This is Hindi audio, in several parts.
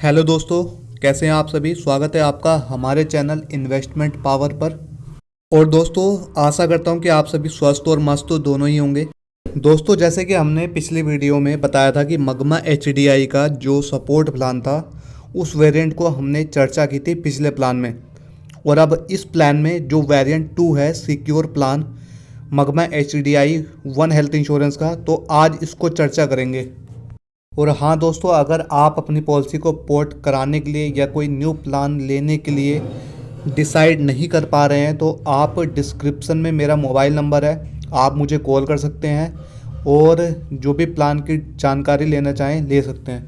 हेलो दोस्तों, कैसे हैं आप सभी। स्वागत है आपका हमारे चैनल इन्वेस्टमेंट पावर पर। और दोस्तों, आशा करता हूं कि आप सभी स्वस्थ और मस्त तो दोनों ही होंगे। दोस्तों, जैसे कि हमने पिछली वीडियो में बताया था कि मगमा एचडीआई का जो सपोर्ट प्लान था उस वेरिएंट को हमने चर्चा की थी पिछले प्लान में। और अब इस प्लान में जो वेरिएंट 2 है secure plan Magma HDI one health insurance का, तो आज इसको चर्चा करेंगे। और हाँ दोस्तों, अगर आप अपनी पॉलिसी को पोर्ट कराने के लिए या कोई न्यू प्लान लेने के लिए डिसाइड नहीं कर पा रहे हैं तो आप डिस्क्रिप्शन में मेरा मोबाइल नंबर है, आप मुझे कॉल कर सकते हैं और जो भी प्लान की जानकारी लेना चाहें ले सकते हैं।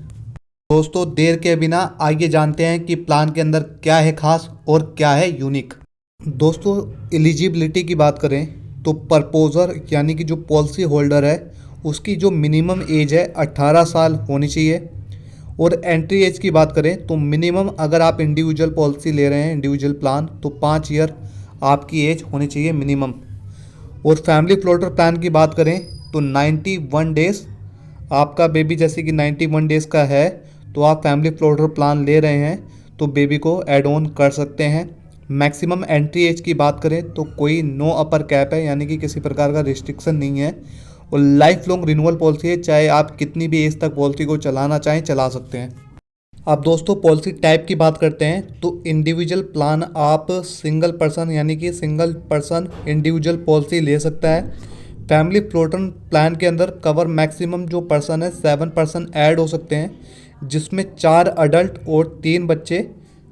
दोस्तों, देर के बिना आइए जानते हैं कि प्लान के अंदर क्या है खास और क्या है यूनिक। दोस्तों, एलिजिबिलिटी की बात करें तो प्रपोजर यानी कि जो पॉलिसी होल्डर है उसकी जो मिनिमम एज है 18 साल होनी चाहिए। और एंट्री एज की बात करें तो मिनिमम अगर आप इंडिविजुअल पॉलिसी ले रहे हैं, इंडिविजुअल प्लान, तो 5 ईयर आपकी एज होनी चाहिए मिनिमम। और फैमिली फ्लोटर प्लान की बात करें तो 91 डेज़ आपका बेबी जैसे कि 91 डेज़ का है तो आप फैमिली फ्लोटर प्लान ले रहे हैं तो बेबी को ऐड ऑन कर सकते हैं। मैक्सिमम एंट्री एज की बात करें तो कोई नो अपर कैप है, यानी कि किसी प्रकार का रिस्ट्रिक्शन नहीं है। और लाइफ लॉन्ग रिन्यूअल पॉलिसी है, चाहे आप कितनी भी एज तक पॉलिसी को चलाना चाहें चला सकते हैं। अब दोस्तों, पॉलिसी टाइप की बात करते हैं तो इंडिविजुअल प्लान आप सिंगल पर्सन यानी कि सिंगल पर्सन इंडिविजुअल पॉलिसी ले सकता है। फैमिली फ्लोटर प्लान के अंदर कवर मैक्सिमम जो पर्सन है 7 पर्सन ऐड हो सकते हैं, जिसमें 4 अडल्ट और 3 बच्चे,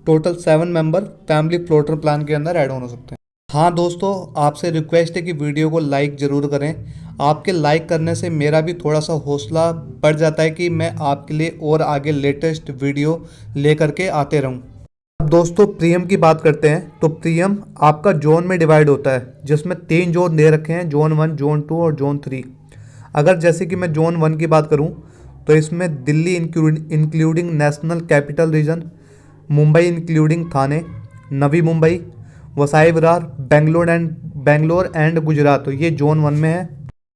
total 7 member family floater plan के अंदर ऐड ऑन हो सकते हैं। हाँ दोस्तों, आपसे रिक्वेस्ट है कि वीडियो को लाइक ज़रूर करें। आपके लाइक करने से मेरा भी थोड़ा सा हौसला बढ़ जाता है कि मैं आपके लिए और आगे लेटेस्ट वीडियो लेकर के आते रहूं। अब दोस्तों, प्रीमियम की बात करते हैं तो प्रीमियम आपका जोन में डिवाइड होता है, जिसमें 3 जोन दे रखे हैं, जोन 1, जोन 2 और जोन 3। अगर जैसे कि मैं जोन 1 की बात करूँ तो इसमें Delhi including national capital region, Mumbai including Thane, Navi Mumbai, वसाई Virar, Bangalore and Gujarat, तो ये जोन 1 में है।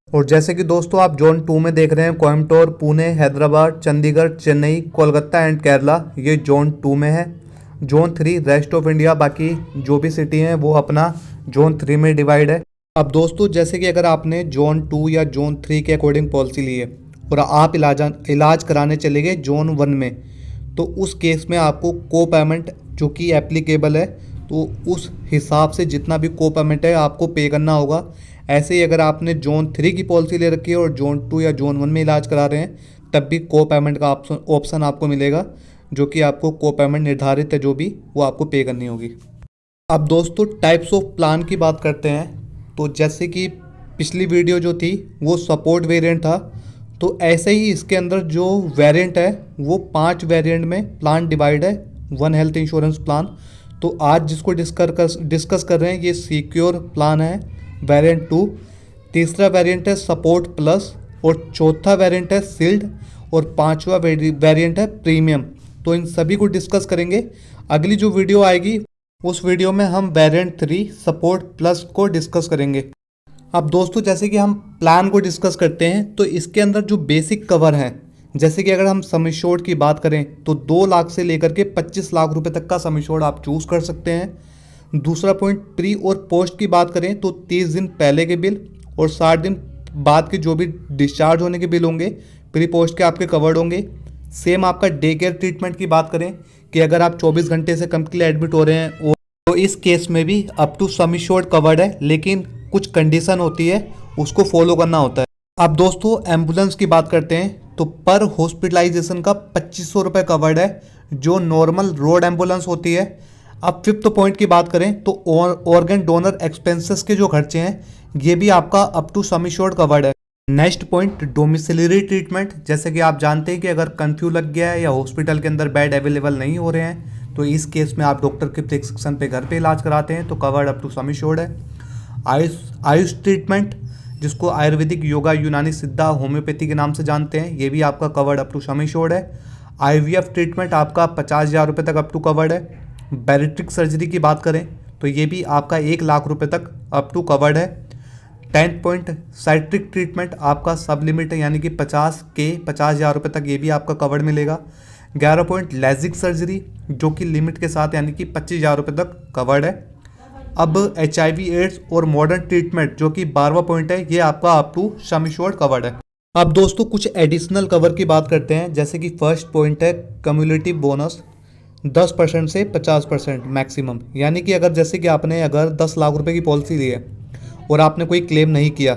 और जैसे कि दोस्तों आप जोन 2 में देख रहे हैं कोयम्बटूर, पुणे, हैदराबाद, चंडीगढ़, चेन्नई, कोलकाता एंड केरला, ये जोन 2 में है। जोन 3 रेस्ट ऑफ इंडिया, बाकी जो भी सिटी हैं वो अपना जोन 3 में डिवाइड है। अब दोस्तों, जैसे कि अगर आपने जोन 2 या जोन 3 के अकॉर्डिंग पॉलिसी ली है और आप इलाज कराने चले गए जोन 1 में, तो उस केस में आपको को पेमेंट जो कि एप्लीकेबल है, तो उस हिसाब से जितना भी को पेमेंट है आपको पे करना होगा। ऐसे ही अगर आपने जोन 3 की पॉलिसी ले रखी है और जोन 2 या जोन 1 में इलाज करा रहे हैं, तब भी को पेमेंट का ऑप्शन आपको मिलेगा, जो कि आपको को पेमेंट निर्धारित है जो भी, वो आपको पे करनी होगी। अब दोस्तों, टाइप्स ऑफ प्लान की बात करते हैं तो जैसे कि पिछली वीडियो जो थी वो सपोर्ट वेरिएंट था, तो ऐसे ही इसके अंदर जो वेरिएंट है वो 5 वेरिएंट में प्लान डिवाइड है, वन हेल्थ इंश्योरेंस प्लान। तो आज जिसको डिस्कस कर रहे हैं ये सिक्योर प्लान है वेरिएंट 2, तीसरा वेरिएंट है सपोर्ट प्लस, और चौथा वेरिएंट है शील्ड, और 5वां वेरिएंट है प्रीमियम। तो इन सभी को डिस्कस करेंगे। अगली जो वीडियो आएगी उस वीडियो में हम वेरिएंट 3 सपोर्ट प्लस को डिस्कस करेंगे। अब दोस्तों, जैसे कि हम प्लान को डिस्कस करते हैं तो इसके अंदर जो बेसिक कवर हैं, जैसे कि अगर हम सम एश्योर्ड की बात करें तो 2 लाख से लेकर के 25 लाख रुपए तक का सम एश्योर्ड आप चूज़ कर सकते हैं। दूसरा पॉइंट, प्री और पोस्ट की बात करें तो 30 दिन पहले के बिल और 60 दिन बाद के जो भी डिस्चार्ज होने के बिल होंगे प्री पोस्ट के आपके कवर्ड होंगे। सेम आपका डे केयर ट्रीटमेंट की बात करें कि अगर आप 24 घंटे से कम के लिए एडमिट हो रहे हैं तो इस केस में भी up to sum assured covered है, लेकिन कुछ कंडीशन होती है उसको फॉलो करना होता है। अब दोस्तों, एम्बुलेंस की बात करते हैं तो पर हॉस्पिटलाइजेशन का 2500 रुपये कवर्ड है, जो नॉर्मल रोड एम्बुलेंस होती है। अब 5th पॉइंट की बात करें तो ऑर्गन डोनर एक्सपेंसेस के जो खर्चे हैं ये भी आपका up to sum assured covered है। नेक्स्ट पॉइंट, डोमिसिलरी ट्रीटमेंट, जैसे कि आप जानते हैं कि अगर कर्फ्यू लग गया है या हॉस्पिटल के अंदर बेड अवेलेबल नहीं हो रहे हैं तो इस केस में आप डॉक्टर के प्रिस्क्रिप्शन पे घर पे इलाज कराते हैं तो covered up to sum assured है। आयुष ट्रीटमेंट, जिसको आयुर्वेदिक, योगा, यूनानी, सिद्धा, होम्योपैथी के नाम से जानते हैं, ये भी आपका covered up to sum assured है। IVF ट्रीटमेंट आपका 50,000 रुपये तक अप टू कवर्ड है। बैरिट्रिक सर्जरी की बात करें तो ये भी आपका 1 लाख रुपये तक अप टू कवर्ड है। 10th पॉइंट, साइट्रिक ट्रीटमेंट आपका सब लिमिट है, यानी कि 50,000 रुपये तक ये भी आपका कवर्ड मिलेगा। 11 पॉइंट लेजिक सर्जरी जो कि लिमिट के साथ यानी कि 25,000 रुपये तक कवर्ड है। अब HIV एड्स और मॉडर्न ट्रीटमेंट जो कि 12वां पॉइंट है, ये आपका up to sum assured covered है। अब दोस्तों कुछ एडिशनल कवर की बात करते हैं, जैसे कि फर्स्ट पॉइंट है कम्युलेटिव बोनस 10% से 50% मैक्सिमम, यानी कि अगर जैसे कि आपने अगर 10 लाख रुपए की पॉलिसी ली है और आपने कोई क्लेम नहीं किया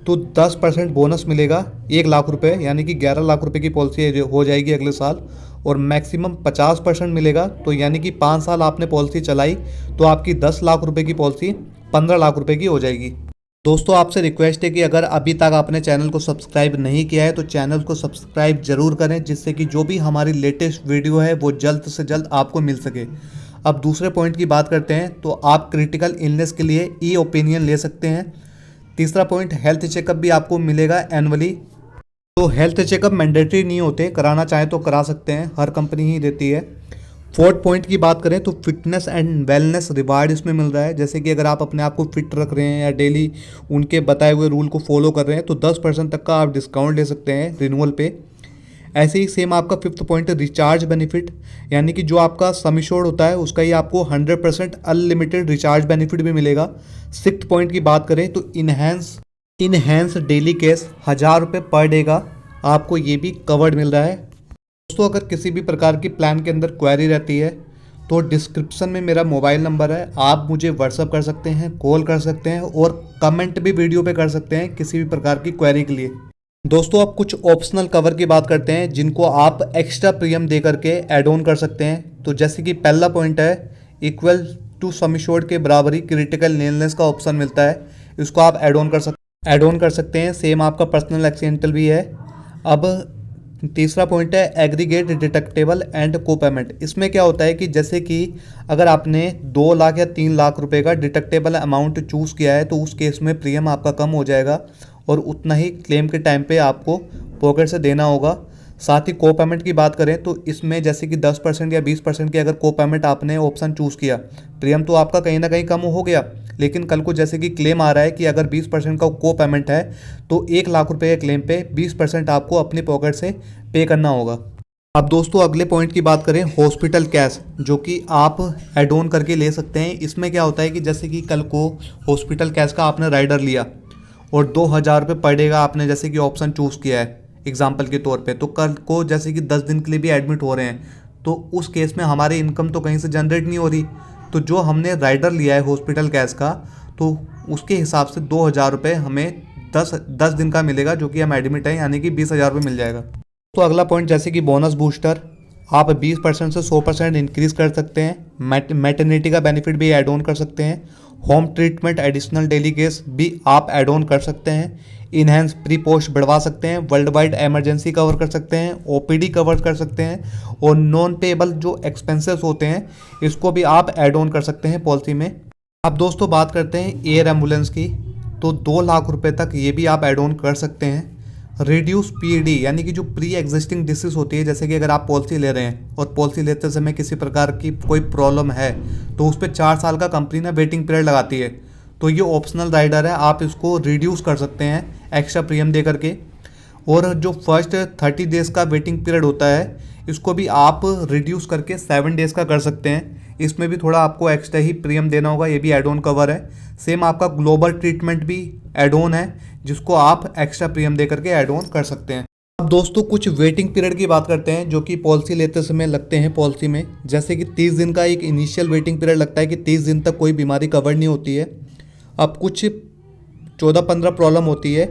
तो 10% बोनस मिलेगा 1 लाख रुपए, यानी कि 11 लाख रुपए की पॉलिसी हो जाएगी अगले साल। और मैक्सिमम 50% मिलेगा, तो यानी कि 5 साल आपने पॉलिसी चलाई तो आपकी 10 लाख रुपए की पॉलिसी 15 लाख रुपए की हो जाएगी। दोस्तों आपसे रिक्वेस्ट है कि अगर अभी तक आपने चैनल को सब्सक्राइब नहीं किया है तो चैनल को सब्सक्राइब जरूर करें, जिससे कि जो भी हमारी लेटेस्ट वीडियो है वो जल्द से जल्द आपको मिल सके। अब दूसरे पॉइंट की बात करते हैं, तो आप क्रिटिकल इलनेस के लिए ई ओपिनियन ले सकते हैं। तीसरा पॉइंट, हेल्थ चेकअप भी आपको मिलेगा एनुअली। तो हेल्थ चेकअप मैंडेटरी नहीं होते, कराना चाहें तो करा सकते हैं, हर कंपनी ही देती है। फोर्थ पॉइंट की बात करें तो फिटनेस एंड वेलनेस रिवार्ड इसमें मिल रहा है, जैसे कि अगर आप अपने आप को फिट रख रहे हैं या डेली उनके बताए हुए रूल को फॉलो कर रहे हैं तो 10% तक का आप डिस्काउंट ले सकते हैं रिन्यूअल पे। ऐसे ही सेम आपका फिफ्थ पॉइंट रिचार्ज बेनिफिट, यानी कि जो आपका सम एश्योर्ड होता है उसका ही आपको 100% अनलिमिटेड रिचार्ज बेनिफिट भी मिलेगा। सिक्स्थ पॉइंट की बात करें तो इनहेंस डेली कैश 1000 रुपये पर डे का आपको ये भी कवर्ड मिल रहा है। दोस्तों अगर किसी भी प्रकार की प्लान के अंदर क्वेरी रहती है तो डिस्क्रिप्शन में मेरा मोबाइल नंबर है, आप मुझे व्हाट्सअप कर सकते हैं, कॉल कर सकते हैं और कमेंट भी वीडियो पे कर सकते हैं किसी भी प्रकार की क्वेरी के लिए। दोस्तों अब कुछ ऑप्शनल कवर की बात करते हैं जिनको आप एक्स्ट्रा प्रीमियम दे करके ऐड ऑन कर सकते हैं। तो जैसे कि पहला पॉइंट है इक्वल टू सम एश्योर्ड के बराबरी क्रिटिकल इलनेस का ऑप्शन मिलता है, इसको आप ऐड ऑन कर सकते हैं। सेम आपका पर्सनल एक्सीडेंटल भी है। अब तीसरा पॉइंट है एग्रीगेट डिडक्टेबल एंड को पेमेंट। इसमें क्या होता है कि जैसे कि अगर आपने 2 लाख या 3 लाख रुपए का डिडक्टेबल अमाउंट चूज़ किया है तो उस केस में प्रीमियम आपका कम हो जाएगा और उतना ही क्लेम के टाइम पे आपको पॉकेट से देना होगा। साथ ही को पेमेंट की बात करें तो इसमें जैसे कि 10% या 20% की अगर को पेमेंट आपने ऑप्शन चूज़ किया, प्रीमियम तो आपका कहीं ना कहीं कम हो गया, लेकिन कल को जैसे कि क्लेम आ रहा है कि अगर 20% का को पेमेंट है तो 1 लाख रुपए के क्लेम पे 20% आपको अपनी पॉकेट से पे करना होगा। अब दोस्तों अगले पॉइंट की बात करें हॉस्पिटल कैश, जो कि आप एड ऑन करके ले सकते हैं। इसमें क्या होता है कि जैसे कि कल को हॉस्पिटल कैश का आपने राइडर लिया और 2000 रुपये पर डे का आपने जैसे कि ऑप्शन चूज़ किया है एग्जाम्पल के तौर पे, तो कल को जैसे कि 10 दिन के लिए भी एडमिट हो रहे हैं तो उस केस में हमारी इनकम तो कहीं से जनरेट नहीं हो रही, तो जो हमने राइडर लिया है हॉस्पिटल कैश का तो उसके हिसाब से 2000 रुपये हमें 10 दिन का मिलेगा, जो कि हम एडमिट हैं, यानी कि 20,000 रुपये मिल जाएगा। तो अगला पॉइंट जैसे कि बोनस बूस्टर, आप 20% से 100% इंक्रीज कर सकते हैं। मैटरनिटी का बेनिफिट भी ऐड ऑन कर सकते हैं। Home treatment additional daily case भी आप ऐड ऑन कर सकते हैं। इनहेंस प्री पोस्ट बढ़वा सकते हैं। वर्ल्ड वाइड एमरजेंसी कवर कर सकते हैं। OPD कवर कर सकते हैं और नॉन पेएबल जो एक्सपेंसेस होते हैं इसको भी आप ऐड ऑन कर सकते हैं पॉलिसी में। अब दोस्तों बात करते हैं एयर एम्बुलेंस की, तो 2 लाख रुपए तक ये भी आप ऐड ऑन कर सकते हैं। रिड्यूस PD, यानी कि जो प्री एग्जिस्टिंग डिसीज होती है, जैसे कि अगर आप पॉलिसी ले रहे हैं और पॉलिसी लेते समय किसी प्रकार की कोई प्रॉब्लम है तो उस पर 4 साल का कंपनी ना वेटिंग पीरियड लगाती है, तो ये ऑप्शनल राइडर है, आप इसको रिड्यूस कर सकते हैं एक्स्ट्रा प्रीमियम दे करके। और जो फर्स्ट 30 डेज़ का वेटिंग पीरियड होता है इसको भी आप रिड्यूस करके 7 डेज़ का कर सकते हैं। इसमें भी थोड़ा आपको एक्स्ट्रा ही प्रीमियम देना होगा, ये भी एड ऑन कवर है। सेम आपका ग्लोबल ट्रीटमेंट भी एड ऑन है, जिसको आप एक्स्ट्रा प्रीमियम दे करके एड ऑन कर सकते हैं। अब दोस्तों कुछ वेटिंग पीरियड की बात करते हैं जो कि पॉलिसी लेते समय लगते हैं पॉलिसी में, जैसे कि 30 दिन का एक इनिशियल वेटिंग पीरियड लगता है कि 30 दिन तक कोई बीमारी कवर नहीं होती है। अब कुछ 14-15 प्रॉब्लम होती है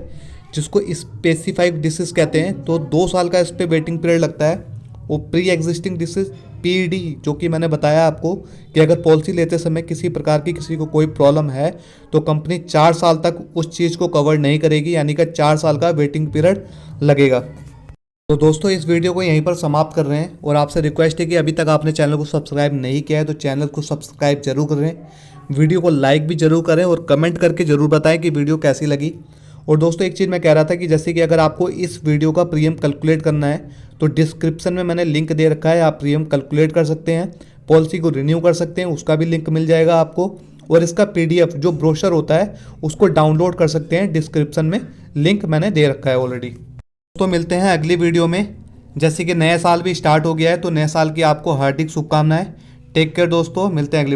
जिसको स्पेसिफाइड डिसीज कहते हैं, तो 2 साल का इस पर वेटिंग पीरियड लगता है। वो प्री एग्जिस्टिंग डिसीज PD, जो कि मैंने बताया आपको कि अगर पॉलिसी लेते समय किसी प्रकार की किसी को कोई प्रॉब्लम है तो कंपनी 4 साल तक उस चीज़ को कवर नहीं करेगी, यानी कि 4 साल का वेटिंग पीरियड लगेगा। तो दोस्तों इस वीडियो को यहीं पर समाप्त कर रहे हैं और आपसे रिक्वेस्ट है कि अभी तक आपने चैनल को सब्सक्राइब नहीं किया है तो चैनल को सब्सक्राइब जरूर करें, वीडियो को लाइक भी जरूर करें और कमेंट करके ज़रूर बताएं कि वीडियो कैसी लगी। और दोस्तों एक चीज़ मैं कह रहा था कि जैसे कि अगर आपको इस वीडियो का प्रीमियम कैलकुलेट करना है तो डिस्क्रिप्शन में मैंने लिंक दे रखा है, आप प्रीमियम कैलकुलेट कर सकते हैं, पॉलिसी को रिन्यू कर सकते हैं, उसका भी लिंक मिल जाएगा आपको। और इसका PDF जो ब्रोशर होता है उसको डाउनलोड कर सकते हैं, डिस्क्रिप्शन में लिंक मैंने दे रखा है ऑलरेडी। तो मिलते हैं अगली वीडियो में जैसे कि नया साल भी स्टार्ट हो गया है, तो नए साल की आपको हार्दिक शुभकामनाएं। टेक केयर दोस्तों, मिलते हैं अगली वीडियो।